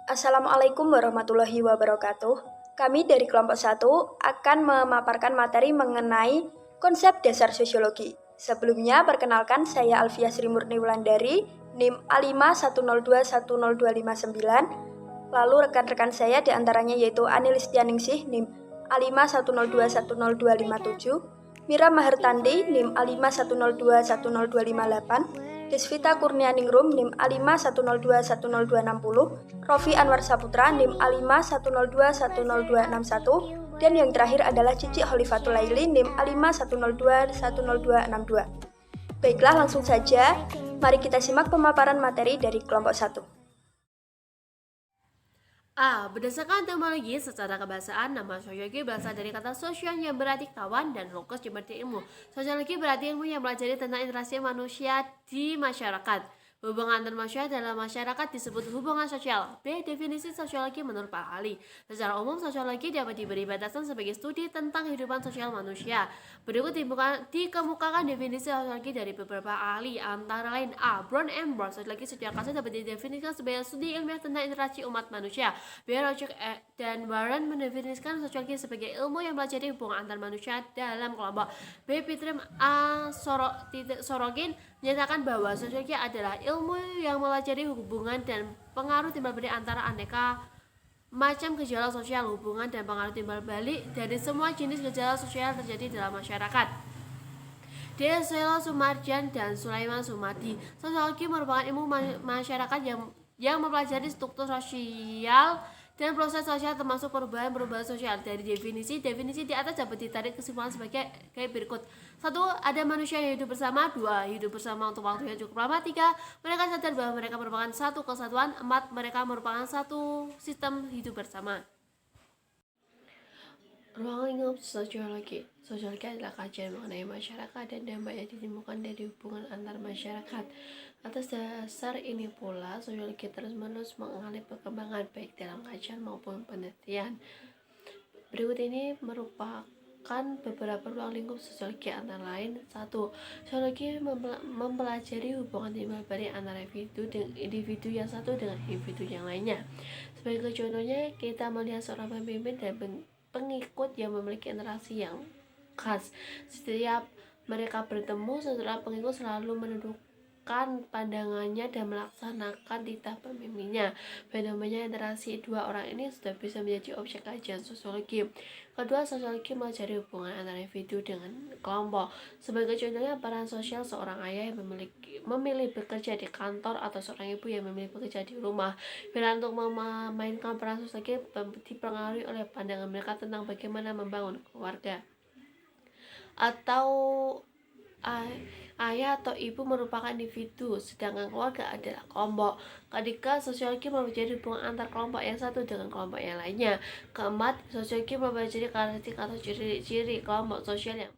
Assalamualaikum warahmatullahi wabarakatuh. Kami dari kelompok 1 akan memaparkan materi mengenai konsep dasar sosiologi. Sebelumnya, perkenalkan saya Alfia Sri Murni Wulandari, NIM A510210259. Lalu rekan-rekan saya diantaranya yaitu Ani Listianingsih, NIM A510210257, Mira Mahertandi, NIM A510210258, Desvita Kurnianingrum, NIM A510210260, Rofi Anwar Saputra, NIM A510210261, dan yang terakhir adalah Cici Holifatul Laili, NIM A510210262. Baiklah, langsung saja. Mari kita simak pemaparan materi dari kelompok 1. A. Berdasarkan etimologi secara kebahasaan, nama sosiologi berasal dari kata sosial yang berarti kawan dan logos yang berarti ilmu. Sosiologi berarti ilmu yang mempelajari tentang interaksi manusia di masyarakat. Hubungan antar manusia dalam masyarakat disebut hubungan sosial. B. Definisi sosiologi menurut Pak Ali. Secara umum, sosiologi dapat diberi batasan sebagai studi tentang kehidupan sosial manusia. Berikut dikemukakan definisi sosiologi dari beberapa ahli, antara lain A. Brown and Brown. Sosiologi secara kasar dapat didefinisikan sebagai studi ilmiah tentang interaksi umat manusia. B. Roger dan Warren mendefinisikan sosiologi sebagai ilmu yang mempelajari hubungan antar manusia dalam kelompok. B. Pitrim A. Sorogin menyatakan bahwa sosiologi adalah ilmu yang mempelajari hubungan dan pengaruh timbal balik antara aneka macam gejala sosial, hubungan dan pengaruh timbal balik dari semua jenis gejala sosial terjadi dalam masyarakat. D. Selo Sumarjan dan Sulaiman Sumadi. Sosiologi merupakan ilmu masyarakat yang mempelajari struktur sosial dan proses sosial termasuk perubahan sosial. Dari definisi di atas dapat ditarik kesimpulan sebagai berikut. 1. Ada manusia yang hidup bersama. 2. Hidup bersama untuk waktu yang cukup lama. 3. Mereka sadar bahwa mereka merupakan satu kesatuan. 4. Mereka merupakan satu sistem hidup bersama. Ruang lingkup sosiologi. Sosiologi adalah kajian mengenai masyarakat dan dampak yang ditimbulkan dari hubungan antar masyarakat. Atas dasar ini pula, sosiologi terus-menerus mengalami perkembangan baik dalam kajian maupun penelitian. Berikut ini merupakan beberapa ruang lingkup sosiologi, antara lain. 1. Sosiologi mempelajari hubungan timbal balik antara individu yang satu dengan individu yang lainnya. Sebagai contohnya, kita melihat seorang pemimpin dan pengikut yang memiliki interaksi yang khas. Setiap mereka bertemu, setelah pengikut selalu menundukkan pandangannya dan melaksanakan titah pemimpinnya. Fenomena interaksi dua orang ini sudah bisa menjadi objek kajian sosiologi. Kedua, sosiologi mempelajari hubungan antara individu dengan kelompok. Sebagai contohnya, peran sosial seorang ayah yang memilih bekerja di kantor atau seorang ibu yang memilih bekerja di rumah. Bila untuk memainkan peran sosiologi dipengaruhi oleh pandangan mereka tentang bagaimana membangun keluarga. Atau ayah atau ibu merupakan individu, sedangkan keluarga adalah kelompok. Ketika sosiologi mempelajari hubungan antar kelompok yang satu dengan kelompok yang lainnya. Keempat, sosiologi mempelajari karakteristik atau ciri-ciri kelompok sosial yang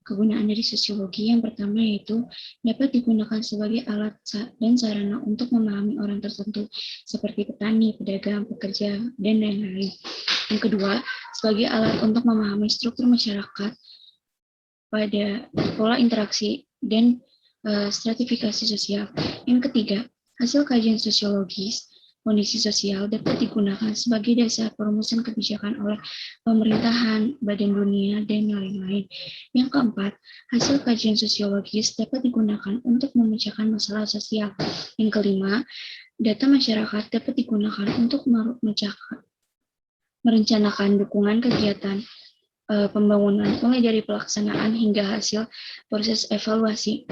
kegunaan dari sosiologi yang pertama yaitu dapat digunakan sebagai alat dan sarana untuk memahami orang tertentu seperti petani, pedagang, pekerja, dan lain-lain. Yang kedua, sebagai alat untuk memahami struktur masyarakat pada pola interaksi dan stratifikasi sosial. Yang ketiga, hasil kajian sosiologis kondisi sosial dapat digunakan sebagai dasar perumusan kebijakan oleh pemerintahan, badan dunia, dan lain-lain. Yang keempat, hasil kajian sosiologis dapat digunakan untuk memecahkan masalah sosial. Yang kelima, data masyarakat dapat digunakan untuk merencanakan dukungan kegiatan pembangunan, mulai dari pelaksanaan hingga hasil proses evaluasi.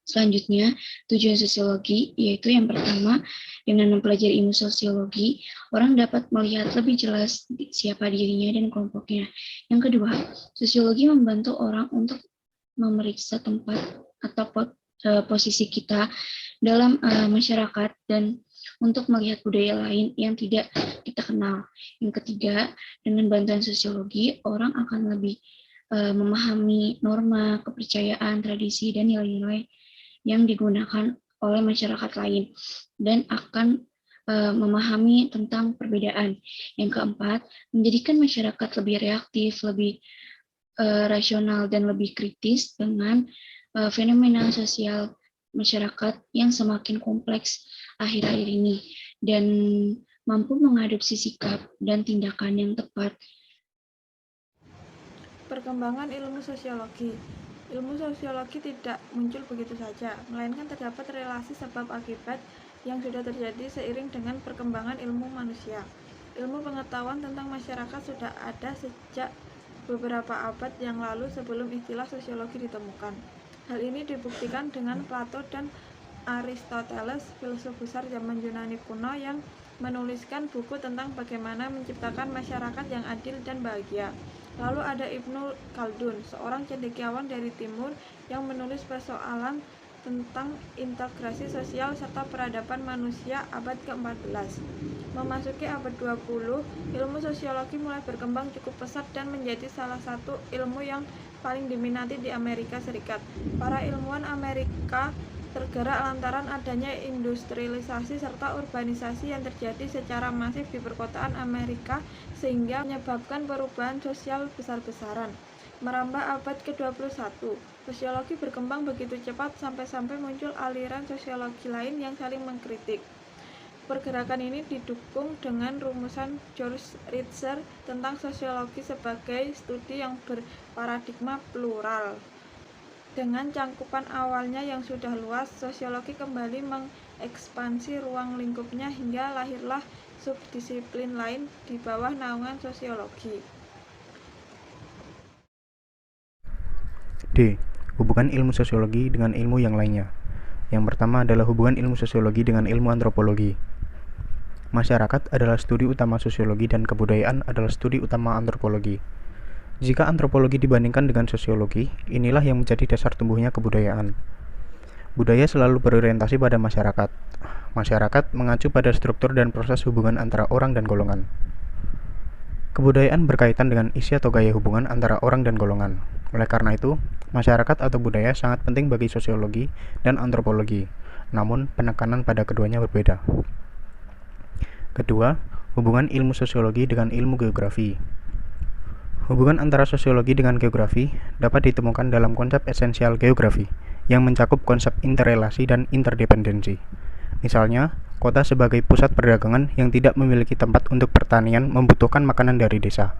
Selanjutnya, tujuan sosiologi yaitu yang pertama, dengan mempelajari ilmu sosiologi, orang dapat melihat lebih jelas siapa dirinya dan kelompoknya. Yang kedua, sosiologi membantu orang untuk memeriksa tempat atau posisi kita dalam masyarakat dan untuk melihat budaya lain yang tidak kita kenal. Yang ketiga, dengan bantuan sosiologi, orang akan lebih memahami norma, kepercayaan, tradisi, dan nilai-nilai yang digunakan oleh masyarakat lain dan akan memahami tentang perbedaan. Yang keempat, menjadikan masyarakat lebih reaktif, lebih rasional, dan lebih kritis dengan fenomena sosial masyarakat yang semakin kompleks akhir-akhir ini. Dan mampu mengadopsi sikap dan tindakan yang tepat. Perkembangan ilmu sosiologi. Ilmu sosiologi tidak muncul begitu saja, melainkan terdapat relasi sebab akibat yang sudah terjadi seiring dengan perkembangan ilmu manusia. Ilmu pengetahuan tentang masyarakat sudah ada sejak beberapa abad yang lalu sebelum istilah sosiologi ditemukan. Hal ini dibuktikan dengan Plato dan Aristoteles, filsuf besar zaman Yunani kuno yang menuliskan buku tentang bagaimana menciptakan masyarakat yang adil dan bahagia. Lalu ada Ibnu Khaldun, seorang cendekiawan dari timur yang menulis persoalan tentang integrasi sosial serta peradaban manusia abad ke-14. Memasuki abad 20, ilmu sosiologi mulai berkembang cukup pesat dan menjadi salah satu ilmu yang paling diminati di Amerika Serikat. Para ilmuwan Amerika tergerak lantaran adanya industrialisasi serta urbanisasi yang terjadi secara masif di perkotaan Amerika sehingga menyebabkan perubahan sosial besar-besaran. Merambah abad ke-21, sosiologi berkembang begitu cepat sampai-sampai muncul aliran sosiologi lain yang saling mengkritik. Pergerakan ini didukung dengan rumusan George Ritzer tentang sosiologi sebagai studi yang berparadigma plural. Dengan cangkupan awalnya yang sudah luas, sosiologi kembali mengekspansi ruang lingkupnya hingga lahirlah subdisiplin lain di bawah naungan sosiologi. D. Hubungan ilmu sosiologi dengan ilmu yang lainnya. Yang pertama adalah hubungan ilmu sosiologi dengan ilmu antropologi. Masyarakat adalah studi utama sosiologi dan kebudayaan adalah studi utama antropologi. Jika antropologi dibandingkan dengan sosiologi, inilah yang menjadi dasar tumbuhnya kebudayaan. Budaya selalu berorientasi pada masyarakat. Masyarakat mengacu pada struktur dan proses hubungan antara orang dan golongan. Kebudayaan berkaitan dengan isi atau gaya hubungan antara orang dan golongan. Oleh karena itu, masyarakat atau budaya sangat penting bagi sosiologi dan antropologi, namun penekanan pada keduanya berbeda. Kedua, hubungan ilmu sosiologi dengan ilmu geografi. Hubungan antara sosiologi dengan geografi dapat ditemukan dalam konsep esensial geografi yang mencakup konsep interrelasi dan interdependensi. Misalnya, kota sebagai pusat perdagangan yang tidak memiliki tempat untuk pertanian membutuhkan makanan dari desa,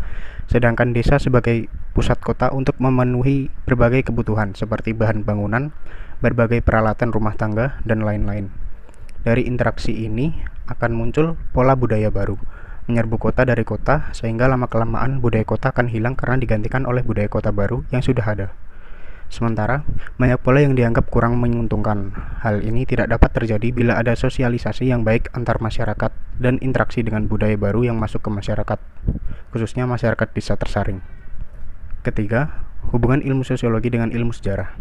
sedangkan desa sebagai pusat kota untuk memenuhi berbagai kebutuhan seperti bahan bangunan, berbagai peralatan rumah tangga, dan lain-lain. Dari interaksi ini akan muncul pola budaya baru, menyerbu kota dari kota, sehingga lama-kelamaan budaya kota akan hilang karena digantikan oleh budaya kota baru yang sudah ada. Sementara, banyak pola yang dianggap kurang menguntungkan. Hal ini tidak dapat terjadi bila ada sosialisasi yang baik antar masyarakat dan interaksi dengan budaya baru yang masuk ke masyarakat, khususnya masyarakat desa tersaring. Ketiga, hubungan ilmu sosiologi dengan ilmu sejarah.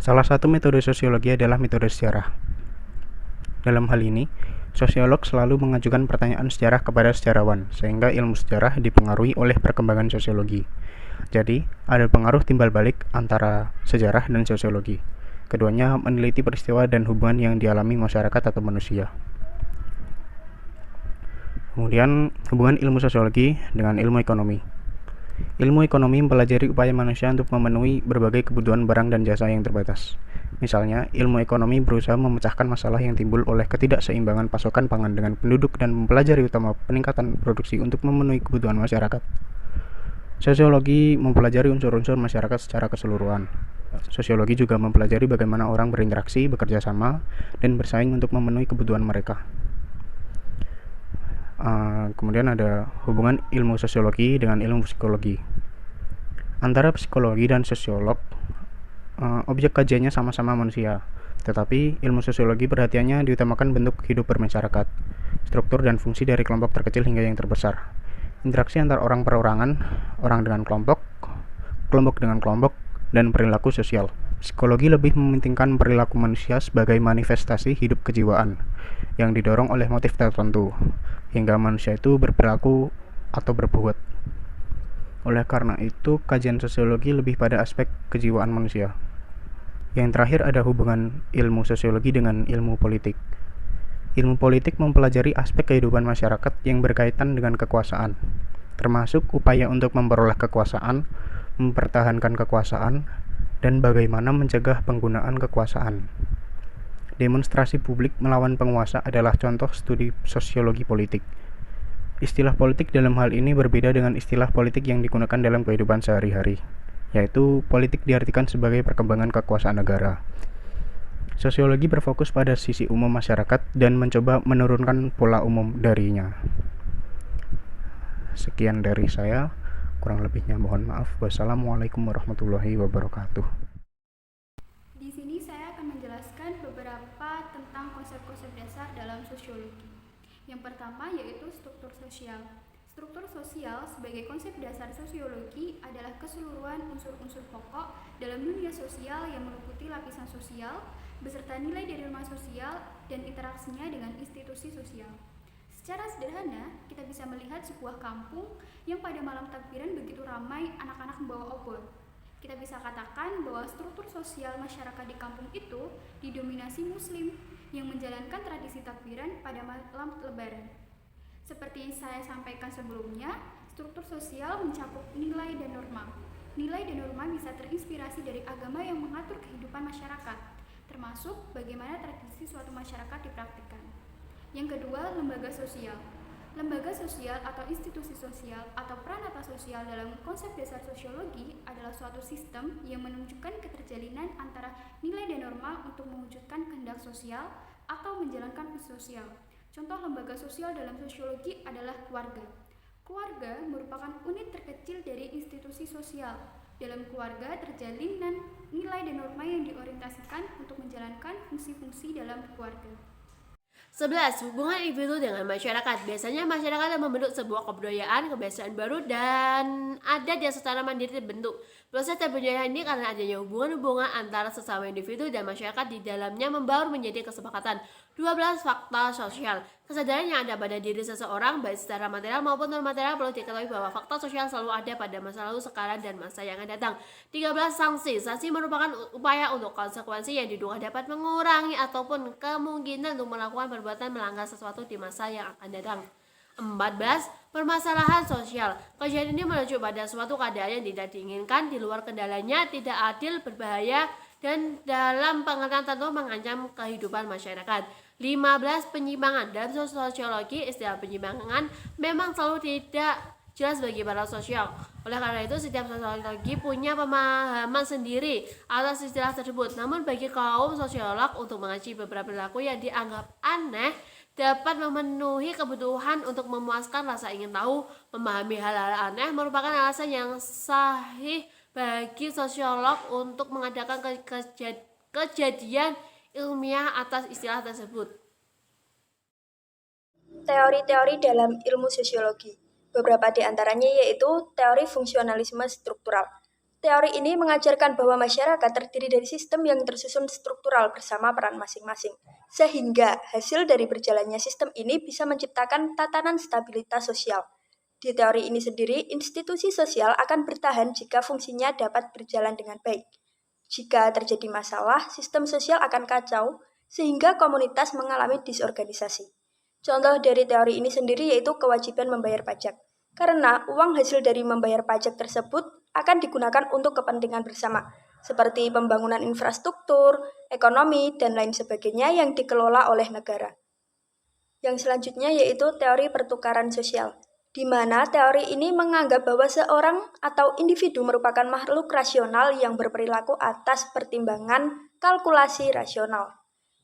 Salah satu metode sosiologi adalah metode sejarah. Dalam hal ini, sosiolog selalu mengajukan pertanyaan sejarah kepada sejarawan, sehingga ilmu sejarah dipengaruhi oleh perkembangan sosiologi. Jadi, ada pengaruh timbal balik antara sejarah dan sosiologi. Keduanya meneliti peristiwa dan hubungan yang dialami masyarakat atau manusia. Kemudian, hubungan ilmu sosiologi dengan ilmu ekonomi. Ilmu ekonomi mempelajari upaya manusia untuk memenuhi berbagai kebutuhan barang dan jasa yang terbatas. Misalnya, ilmu ekonomi berusaha memecahkan masalah yang timbul oleh ketidakseimbangan pasokan pangan dengan penduduk dan mempelajari utama peningkatan produksi untuk memenuhi kebutuhan masyarakat. Sosiologi mempelajari unsur-unsur masyarakat secara keseluruhan. Sosiologi juga mempelajari bagaimana orang berinteraksi, bekerja sama, dan bersaing untuk memenuhi kebutuhan mereka. Kemudian ada hubungan ilmu sosiologi dengan ilmu psikologi. Antara psikologi dan sosiolog, objek kajiannya sama-sama manusia, tetapi ilmu sosiologi perhatiannya diutamakan bentuk hidup bermasyarakat, struktur dan fungsi dari kelompok terkecil hingga yang terbesar, interaksi antar orang perorangan, orang dengan kelompok, kelompok dengan kelompok, dan perilaku sosial. Psikologi lebih mementingkan perilaku manusia sebagai manifestasi hidup kejiwaan yang didorong oleh motif tertentu, hingga manusia itu berperilaku atau berbuat. Oleh karena itu, kajian sosiologi lebih pada aspek kejiwaan manusia. Yang terakhir ada hubungan ilmu sosiologi dengan ilmu politik. Ilmu politik mempelajari aspek kehidupan masyarakat yang berkaitan dengan kekuasaan, termasuk upaya untuk memperoleh kekuasaan, mempertahankan kekuasaan, dan bagaimana mencegah penggunaan kekuasaan. Demonstrasi publik melawan penguasa adalah contoh studi sosiologi politik. Istilah politik dalam hal ini berbeda dengan istilah politik yang digunakan dalam kehidupan sehari-hari, yaitu politik diartikan sebagai perkembangan kekuasaan negara. Sosiologi berfokus pada sisi umum masyarakat dan mencoba menurunkan pola umum darinya. Sekian dari saya, kurang lebihnya mohon maaf. Wassalamualaikum warahmatullahi wabarakatuh. Di sini saya akan menjelaskan beberapa tentang konsep-konsep dasar dalam sosiologi. Yang pertama yaitu struktur sosial. Struktur sosial sebagai konsep dasar sosiologi adalah keseluruhan unsur-unsur pokok dalam dunia sosial yang meliputi lapisan sosial, beserta nilai dari norma sosial dan interaksinya dengan institusi sosial. Secara sederhana, kita bisa melihat sebuah kampung yang pada malam takbiran begitu ramai anak-anak membawa obor. Kita bisa katakan bahwa struktur sosial masyarakat di kampung itu didominasi Muslim yang menjalankan tradisi takbiran pada malam Lebaran. Seperti yang saya sampaikan sebelumnya, struktur sosial mencakup nilai dan norma. Nilai dan norma bisa terinspirasi dari agama yang mengatur kehidupan masyarakat, termasuk bagaimana tradisi suatu masyarakat dipraktikkan. Yang kedua, lembaga sosial. Lembaga sosial atau institusi sosial atau peranata sosial dalam konsep dasar sosiologi adalah suatu sistem yang menunjukkan keterjalinan antara nilai dan norma untuk mewujudkan kehendak sosial atau menjalankan fungsi sosial. Contoh lembaga sosial dalam sosiologi adalah keluarga. Keluarga merupakan unit terkecil dari institusi sosial. Dalam keluarga terjalin nilai dan norma yang diorientasikan untuk menjalankan fungsi-fungsi dalam keluarga. 11. Hubungan individu dengan masyarakat. Biasanya masyarakat yang membentuk sebuah kebudayaan, kebiasaan baru, dan adat yang secara mandiri terbentuk. Proses terbentuknya ini karena adanya hubungan-hubungan antara sesama individu dan masyarakat di dalamnya membaur menjadi kesepakatan. 12. Fakta sosial. Kesadaran yang ada pada diri seseorang, baik secara material maupun non-material, perlu diketahui bahwa fakta sosial selalu ada pada masa lalu, sekarang, dan masa yang akan datang. 13. Sanksi. Sanksi merupakan upaya untuk konsekuensi yang diduga dapat mengurangi ataupun kemungkinan untuk melakukan perbuatan melanggar sesuatu di masa yang akan datang. 14. Permasalahan sosial. Kejadian ini merujuk pada suatu keadaan yang tidak diinginkan, di luar kendalanya, tidak adil, berbahaya, dan dalam pengertian tertentu mengancam kehidupan masyarakat. 15. Penyimpangan. Dalam sosiologi, istilah penyimpangan memang selalu tidak jelas bagi para sosial. Oleh karena itu, setiap sosiologi punya pemahaman sendiri atas istilah tersebut. Namun bagi kaum sosiolog, untuk mengaji beberapa perilaku yang dianggap aneh dapat memenuhi kebutuhan untuk memuaskan rasa ingin tahu. Memahami hal-hal aneh merupakan alasan yang sahih bagi sosiolog untuk mengadakan kejadian ilmiah atas istilah tersebut. Teori-teori dalam ilmu sosiologi. Beberapa di antaranya yaitu teori fungsionalisme struktural. Teori ini mengajarkan bahwa masyarakat terdiri dari sistem yang tersusun struktural bersama peran masing-masing, sehingga hasil dari berjalannya sistem ini bisa menciptakan tatanan stabilitas sosial. Di teori ini sendiri, institusi sosial akan bertahan jika fungsinya dapat berjalan dengan baik. Jika terjadi masalah, sistem sosial akan kacau, sehingga komunitas mengalami disorganisasi. Contoh dari teori ini sendiri yaitu kewajiban membayar pajak. Karena uang hasil dari membayar pajak tersebut akan digunakan untuk kepentingan bersama, seperti pembangunan infrastruktur, ekonomi, dan lain sebagainya yang dikelola oleh negara. Yang selanjutnya yaitu teori pertukaran sosial, di mana teori ini menganggap bahwa seorang atau individu merupakan makhluk rasional yang berperilaku atas pertimbangan kalkulasi rasional.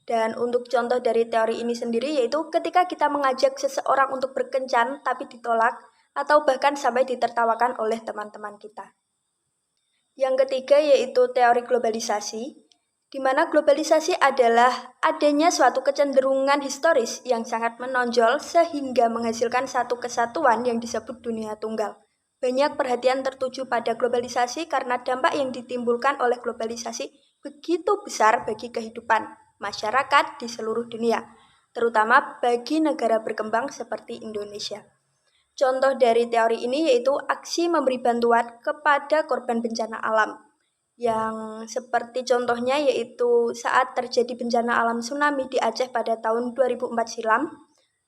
Dan untuk contoh dari teori ini sendiri yaitu ketika kita mengajak seseorang untuk berkencan tapi ditolak, atau bahkan sampai ditertawakan oleh teman-teman kita. Yang ketiga yaitu teori globalisasi, di mana globalisasi adalah adanya suatu kecenderungan historis yang sangat menonjol sehingga menghasilkan satu kesatuan yang disebut dunia tunggal. Banyak perhatian tertuju pada globalisasi karena dampak yang ditimbulkan oleh globalisasi begitu besar bagi kehidupan masyarakat di seluruh dunia, terutama bagi negara berkembang seperti Indonesia. Contoh dari teori ini yaitu aksi memberi bantuan kepada korban bencana alam, yang seperti contohnya yaitu saat terjadi bencana alam tsunami di Aceh pada tahun 2004 silam.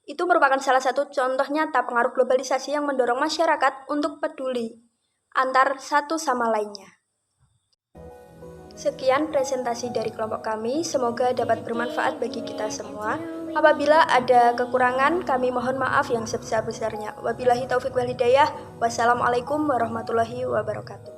Itu merupakan salah satu contoh nyata pengaruh globalisasi yang mendorong masyarakat untuk peduli antar satu sama lainnya. Sekian presentasi dari kelompok kami, semoga dapat bermanfaat bagi kita semua. Apabila ada kekurangan, kami mohon maaf yang sebesar-besarnya. Wabillahi taufik wal hidayah. Wassalamualaikum warahmatullahi wabarakatuh.